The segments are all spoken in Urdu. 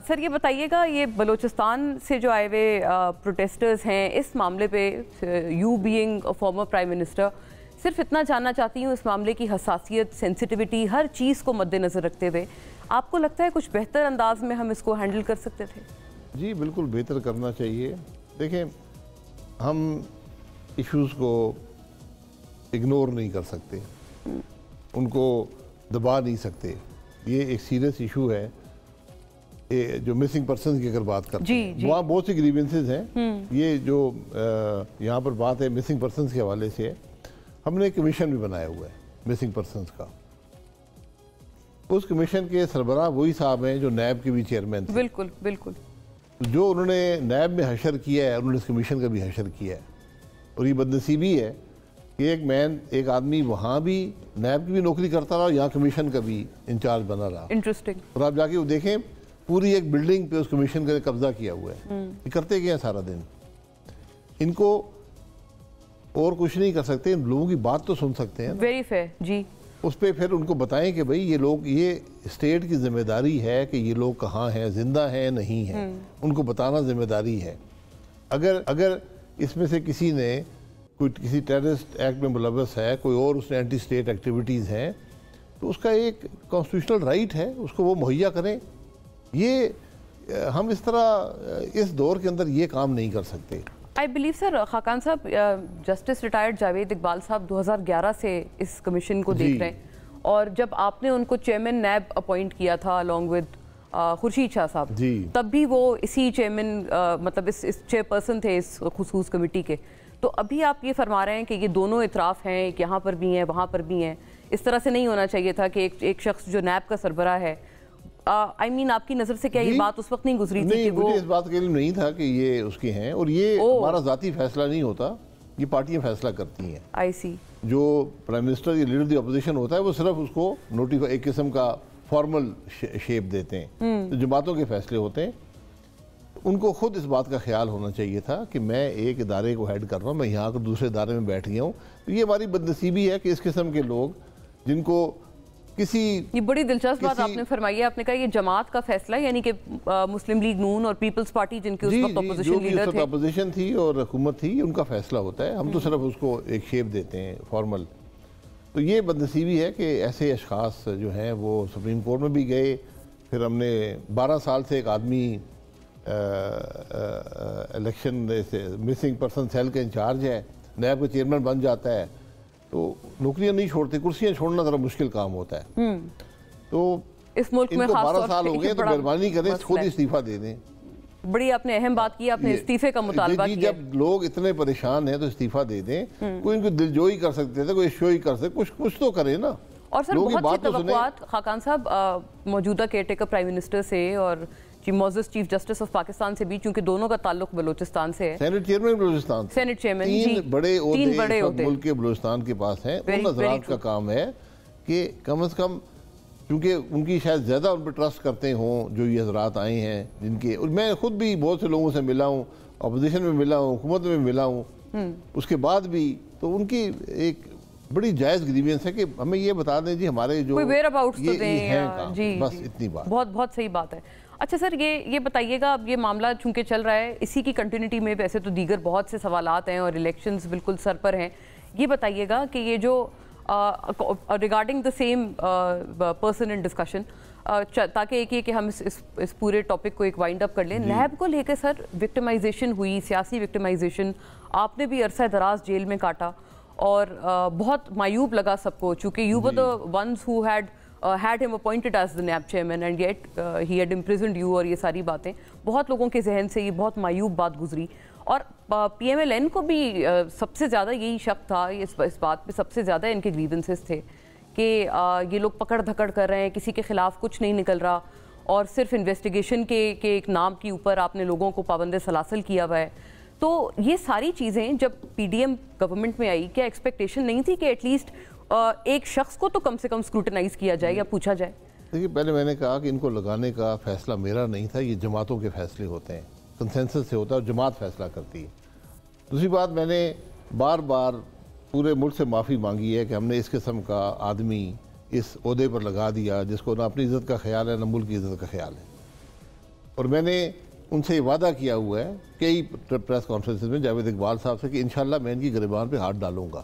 سر یہ بتائیے گا، یہ بلوچستان سے جو آئے ہوئے پروٹیسٹرز ہیں، اس معاملے پہ you being former prime minister, صرف اتنا جاننا چاہتی ہوں اس معاملے کی حساسیت، سینسٹیوٹی، ہر چیز کو مد نظر رکھتے ہوئے آپ کو لگتا ہے کچھ بہتر انداز میں ہم اس کو ہینڈل کر سکتے تھے؟ جی بالکل بہتر کرنا چاہیے. دیکھیں ہم ایشوز کو اگنور نہیں کر سکتے، ان کو دبا نہیں سکتے. یہ ایک سیریس ایشو ہے. جو مسنگ پرسنز کی اگر بات کرتے ہیں وہاں بہت سی گریونسز ہیں. یہ جو یہاں پر بات ہے مسنگ پرسنز کے حوالے سے، ہم نے ایک کمیشن بھی بنایا ہوا ہے مسنگ پرسنز کا. اس کمیشن کے سربراہ وہی صاحب ہیں جو نیب کے بھی چیئرمین تھے. بالکل بالکل. جو انہوں نے نیب میں حشر کیا ہے، انہوں نے اس کمیشن کا بھی حشر کیا ہے. اور یہ بدنصیبی ہے کہ ایک آدمی وہاں بھی نیب کی بھی نوکری کرتا رہا، یہاں کمیشن کا بھی انچارج بنا رہا. انٹرسٹنگ. اور آپ جا کے وہ دیکھیں پوری ایک بلڈنگ پہ اس کمیشن کا قبضہ کیا ہوا ہے. یہ کرتے کیا ہیں سارا دن؟ ان کو اور کچھ نہیں کر سکتے، ان لوگوں کی بات تو سن سکتے ہیں. Very fair. جی اس پہ پھر ان کو بتائیں کہ بھئی یہ اسٹیٹ کی ذمہ داری ہے کہ یہ لوگ کہاں ہیں، زندہ ہیں نہیں ہیں. ان کو بتانا ذمہ داری ہے. اگر اس میں سے کسی نے کسی ٹیررسٹ ایکٹ میں ملوث ہے، کوئی اور اس نے اینٹی اسٹیٹ ایکٹیویٹیز ہیں، تو اس کا ایک کانسٹیٹیوشنل رائٹ ہے، اس کو وہ مہیا کریں. یہ ہم اس طرح اس دور کے اندر یہ کام نہیں کر سکتے. آئی بلیو سر خاقان صاحب، جسٹس ریٹائرڈ جاوید اقبال صاحب 2011 سے اس کمیشن کو دیکھ رہے ہیں، اور جب آپ نے ان کو چیئرمین نیب اپوائنٹ کیا تھا along with خورشید شاہ صاحب، تب بھی وہ اسی چیئرمین مطلب اس چیئر پرسن تھے اس خصوص کمیٹی کے. تو ابھی آپ یہ فرما رہے ہیں کہ یہ دونوں اطراف ہیں، ایک یہاں پر بھی ہیں وہاں پر بھی ہیں. اس طرح سے نہیں ہونا چاہیے تھا کہ ایک شخص جو نیب کا سربراہ ہے، آئی مین آپ کی نظر سے کیا یہ بات اس وقت نہیں گزری تھی کہ وہ؟ مجھے اس بات کا علم نہیں تھا کہ یہ اس کے ہیں، اور یہ ہمارا ذاتی فیصلہ نہیں ہوتا، یہ پارٹیاں فیصلہ کرتی ہیں. آئی سی. جو پرائم منسٹر یا لیڈر دی اپوزیشن ہوتا ہے وہ صرف اس کو ایک قسم کا فارمل شیپ دیتے ہیں. جماعتوں کے فیصلے ہوتے ہیں. ان کو خود اس بات کا خیال ہونا چاہیے تھا کہ میں ایک ادارے کو ہیڈ کر رہا ہوں، میں یہاں کر دوسرے ادارے میں بیٹھ گیا ہوں. یہ ہماری بدنصیبی ہے کہ اس قسم کے لوگ جن کو یہ بڑی دلچسپ بات آپ نے فرمائی ہے. آپ نے کہا یہ جماعت کا فیصلہ، یعنی کہ مسلم لیگ نون اور پیپلز پارٹی جن کے اس وقت اپوزیشن لیڈر تھے، اپوزیشن تھی اور حکومت تھی، ان کا فیصلہ ہوتا ہے. ہم تو صرف اس کو ایک شیپ دیتے ہیں فارمل. تو یہ بدنصیبی ہے کہ ایسے اشخاص جو ہیں وہ سپریم کورٹ میں بھی گئے. پھر ہم نے 12 سال سے ایک آدمی الیکشن مسنگ پرسن سیل کا انچارج ہے، نیب کا چیئرمین بن جاتا ہے، تو نوکریاں نہیں چھوڑتے. کرسیاں چھوڑنا ذرا مشکل کام ہوتا ہے. تو اس ملک میں 12 سال ہو گئے تو مہربانی کریں خود استعفیٰ دے دیں. بڑی آپ نے اہم بات کی، آپ نے استعفے کا مطالبہ کیا. جب لوگ اتنے پریشان ہیں تو استعفیٰ دے دیں. کوئی ان کو دلجوئی کر سکتے تھے، کوئی شوئی کر سکتے، کچھ تو کریں نا. اور سر بہت سی توقعات خاقان صاحب موجودہ کیئر ٹیکر پرائم منسٹر سے اور معزز چیف جسٹس آف پاکستان سے بھی، چونکہ دونوں کا تعلق بلوچستان سے ہے. Senate chairman Balochistan, senate chairman, تین بڑے عہدے ملک کے بلوچستان کے پاس ہیں. ان حضرات کا کام ہے کہ کم از کم، کیونکہ ان کی شاید زیادہ ان پہ ٹرسٹ کرتے ہوں جو یہ حضرات آئے ہیں، جن کے میں خود بھی بہت سے لوگوں سے ملا ہوں، اپوزیشن میں ملا ہوں، حکومت میں ملا ہوں. اس کے بعد بھی تو ان کی ایک بڑی جائز گریوینس ہے کہ ہمیں یہ بتا دیں جی ہمارے جو ویئر اباؤٹس تو دیں. جی بس اتنی بات. بہت صحیح بات ہے. اچھا سر یہ بتائیے گا، اب یہ معاملہ چونکہ چل رہا ہے، اسی کی کنٹینیوٹی میں ویسے تو دیگر بہت سے سوالات ہیں اور الیکشنز بالکل سر پر ہیں. یہ بتائیے گا کہ یہ جو regarding the same person in discussion, تاکہ ایک یہ کہ ہم اس پورے ٹاپک کو ایک وائنڈ اپ کر لیں. نیب کو لے کے سر وکٹمائزیشن ہوئی، سیاسی وکٹمائزیشن، آپ نے بھی عرصہ دراز جیل میں کاٹا اور بہت مایوب لگا سب کو، چونکہ you were the ones who had him appointed as the NAB chairman and yet he had imprisoned you، اور یہ ساری باتیں بہت لوگوں کے ذہن سے یہ بہت مایوب بات گزری. اور پی ایم ایل این کو بھی سب سے زیادہ یہی شک تھا، اس بات پہ سب سے زیادہ ان کے گریونسز تھے کہ یہ لوگ پکڑ دھکڑ کر رہے ہیں، کسی کے خلاف کچھ نہیں نکل رہا، اور صرف انویسٹیگیشن کے ایک نام کے اوپر آپ نے لوگوں کو پابند سلاسل کیا ہوا ہے. تو یہ ساری چیزیں جب پی ڈی ایم گورنمنٹ میں آئی، کیا ایکسپیکٹیشن نہیں تھی کہ ایٹ لیسٹ ایک شخص کو تو کم سے کم اسکروٹنائز کیا جائے یا پوچھا جائے؟ دیکھیے پہلے میں نے کہا کہ ان کو لگانے کا فیصلہ میرا نہیں تھا، یہ جماعتوں کے فیصلے ہوتے ہیں، کنسنسس سے ہوتا ہے اور جماعت فیصلہ کرتی ہے. دوسری بات، میں نے بار بار پورے ملک سے معافی مانگی ہے کہ ہم نے اس قسم کا آدمی اس عہدے پر لگا دیا جس کو نہ اپنی عزت کا خیال ہے نہ ملک کی عزت کا خیال ہے. اور میں نے ان سے یہ وعدہ کیا ہوا ہے کئی پریس کانفرنسز میں جاوید اقبال صاحب سے کہ انشاءاللہ میں ان کی گریبان پہ ہاتھ ڈالوں گا.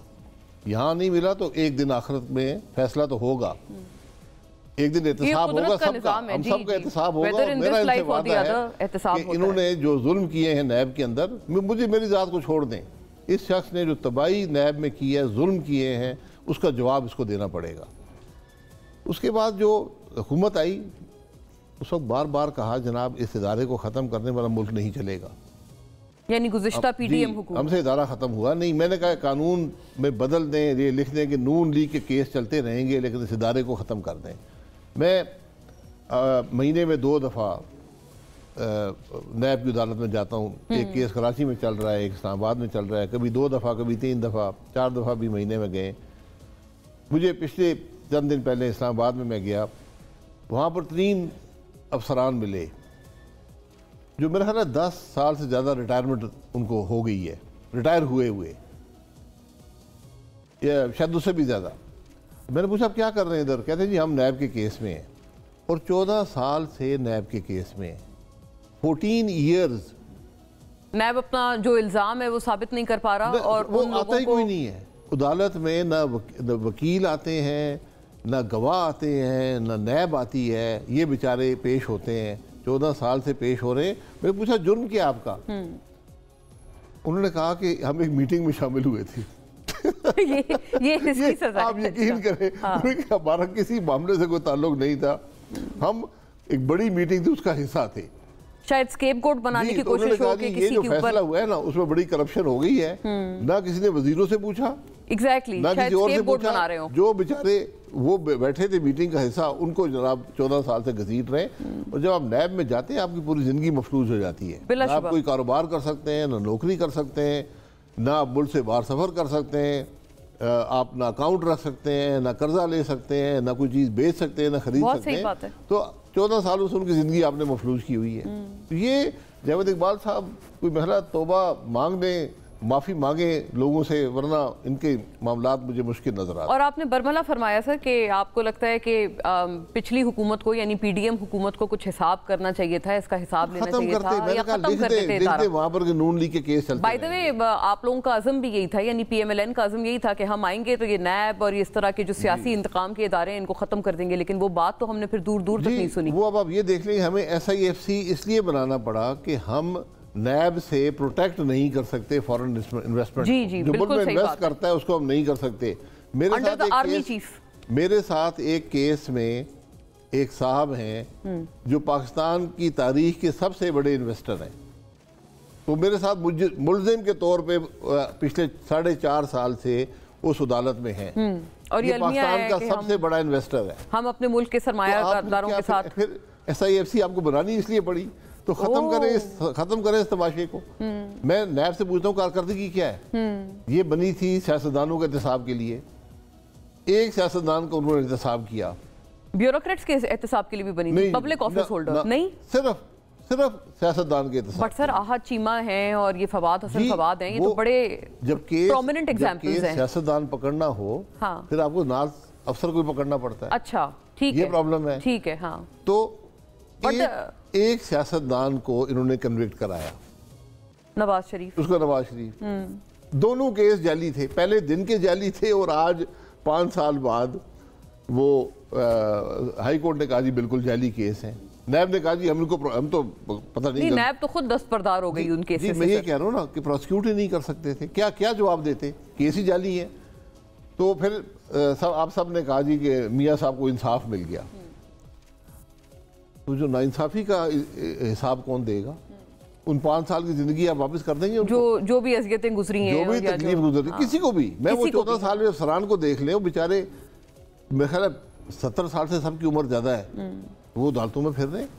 یہاں نہیں ملا تو ایک دن آخرت میں فیصلہ تو ہوگا, ایک دن احتساب ہوگا سب کا, ہم سب کا احتساب ہوگا. اور میرا ان سے وعدہ ہے کہ انہوں نے جو ظلم کیے ہیں نیب کے اندر, مجھے میری ذات کو چھوڑ دیں, اس شخص نے جو تباہی نیب میں کی ہے, ظلم کیے ہیں, اس کا جواب اس کو دینا پڑے گا. اس کے بعد جو حکومت آئی اس وقت بار بار کہا جناب اس ادارے کو ختم کرنے والا ملک نہیں چلے گا. یعنی گزشتہ پی ڈی ایم حکومت ہم سے ادارہ ختم ہوا نہیں. میں نے کہا قانون میں بدل دیں, یہ لکھ دیں کہ نون لیگ کے کیس چلتے رہیں گے لیکن اس ادارے کو ختم کر دیں. میں مہینے میں 2 دفعہ نیب کی عدالت میں جاتا ہوں. ایک کیس کراچی میں چل رہا ہے, ایک اسلام آباد میں چل رہا ہے. کبھی 2 دفعہ, کبھی 3 دفعہ, 4 دفعہ بھی مہینے میں گئے. مجھے پچھلے چند دن پہلے اسلام آباد میں گیا, وہاں پر 3 افسران ملے جو میرا خیال ہے 10 سال سے زیادہ ریٹائرمنٹ ان کو ہو گئی ہے, ریٹائر ہوئے یا شاید اس سے بھی زیادہ. میں نے پوچھا آپ کیا کر رہے ہیں ادھر؟ کہتے ہیں جی ہم نیب کے کیس میں ہیں, اور 14 سال سے نیب کے کیس میں ہیں. 14 ایئرز نیب اپنا جو الزام ہے وہ ثابت نہیں کر پا رہا, اور وہ آتا ہی کوئی نہیں ہے عدالت میں. نہ وکیل آتے ہیں, نہ گواہ آتے ہیں, نہ نیب آتی ہے. یہ بیچارے پیش ہوتے ہیں, 14 سال سے پیش ہو رہے ہیں. میں نے پوچھا جرم کیا آپ کا؟ انہوں نے کہا کہ ہم ایک میٹنگ میں شامل ہوئے تھے. آپ یقین کریں کہ ہمارا کسی معاملے سے کوئی تعلق نہیں تھا, ہم ایک بڑی میٹنگ تھی اس کا حصہ تھے. شاید اسکیپ گوٹ بنانے کی کوشش ہو کہ کسی کے اوپر, یہ جو فیصلہ ہوا ہے نا اس میں بڑی کرپشن ہو گئی ہے. نہ کسی نے وزیروں سے پوچھا, ایگزیکٹلی نہ کسی اور سے پوچھا. جو بیچارے وہ بیٹھے تھے میٹنگ کا حصہ, ان کو جناب 14 سال سے گھسیٹ رہے. اور جب آپ نیب میں جاتے ہیں آپ کی پوری زندگی مفلوج ہو جاتی ہے. نہ آپ کوئی کاروبار کر سکتے ہیں, نہ نوکری کر سکتے ہیں, نہ آپ ملک سے باہر سفر کر سکتے ہیں, آپ نہ اکاؤنٹ رکھ سکتے ہیں, نہ قرضہ لے سکتے ہیں, نہ کوئی چیز بیچ سکتے ہیں, نہ خرید سکتے ہیں. تو 14 سالوں سے ان کی زندگی آپ نے مفلوج کی ہوئی ہے. یہ جاوید اقبال صاحب کوئی محلہ توبہ مانگنے, معافی مانگیں لوگوں سے, ورنہ ان کے معاملات مجھے مشکل نظر آتے. اور آپ نے برملا فرمایا سر کہ آپ کو لگتا ہے کہ پچھلی حکومت کو یعنی پی ڈی ایم حکومت کو کچھ حساب کرنا چاہیے تھا, اس کا حساب لینا چاہیے تھا, یا ختم کرتے تھے ادارہ. وہاں پر نون لیگ کے کیس چلتے. بائی دا وے آپ لوگوں کا عزم بھی یہی تھا, یعنی پی ایم ایل این کا عزم یہی تھا کہ ہم آئیں گے تو یہ نیب اور اس طرح کے جو سیاسی انتقام کے ادارے ہیں ان کو ختم کر دیں گے, لیکن وہ بات تو ہم نے پھر دور دور تک نہیں سنی. وہ اب آپ یہ دیکھ لیں, ہمیں ایس آئی ایف سی اس لیے بنانا پڑا کہ ہم نیب سے پروٹیکٹ نہیں کر سکتے فورن انویسٹمنٹ. جو ملک میں انویسٹ کرتا ہے اس کو ہم نہیں کر سکتے. میرے ساتھ ایک کیس میں ایک صاحب ہیں جو پاکستان کی تاریخ کے سب سے بڑے انویسٹر ہیں. تو میرے ساتھ ملزم کے طور پہ پچھلے 4.5 سال سے اس عدالت میں ہیں, اور یہ پاکستان کا سب سے بڑا انویسٹر ہے. ہم اپنے ملک کے سرمایہ داروں کے ساتھ, پھر ایس آئی ایف سی آپ کو بنانی اس لیے پڑی. تو ختم کریں اس تماشے کو. میں نیب سے پوچھتا ہوں کارکردگی کیا ہے؟ یہ بنی تھی سیاستدانوں کے احتساب کے لیے. ایک سیاستدان کو انہوں نے احتساب کیا. بیوروکریٹس کے احتساب کے لیے بھی بنی تھی, پبلک آفس ہولڈر نہیں, صرف سیاستدان کے احتساب. بٹ سر آحت چیمہ ہیں اور یہ فواد حسن فواد ہیں, یہ تو بڑے پرومیننٹ ایگزامپلز ہیں. سیاستدان پکڑنا ہو پھر آپ کو ناز افسر کو پکڑنا پڑتا ہے. اچھا ٹھیک ہے, یہ پرابلم ہے. ٹھیک ہے, ہاں. تو ایک سیاستدان کو انہوں نے کنوکٹ کرایا, نواز شریف. اس کو نواز شریف. دونوں کیس جعلی تھے, پہلے دن کے جعلی تھے, اور آج 5 سال بعد وہ ہائی کورٹ نے کہا جی بالکل جعلی کیس ہیں. نیب نے کہا جی ہم تو پتہ نہیں, نیب تو خود دستبردار ہو گئی ان کیسز سے. میں یہ کہہ رہا ہوں نا کہ پروسیکیوٹ ہی نہیں کر سکتے تھے. کیا جواب دیتے؟ کیس ہی جعلی ہے. تو پھر آپ سب نے کہا جی کہ میاں صاحب کو انصاف مل گیا. تو جو ناانصافی کا حساب کون دے گا؟ ان 5 سال کی زندگی آپ واپس کر دیں گے؟ جو بھی اذیتیں گزری ہیں, جو بھی تکلیف گزری, کسی کو بھی. میں وہ 14 سال میں افسران کو دیکھ لیں, وہ بیچارے میرے خیال ہے 70 سال سے سب کی عمر زیادہ ہے, وہ عدالتوں میں پھر رہے ہیں.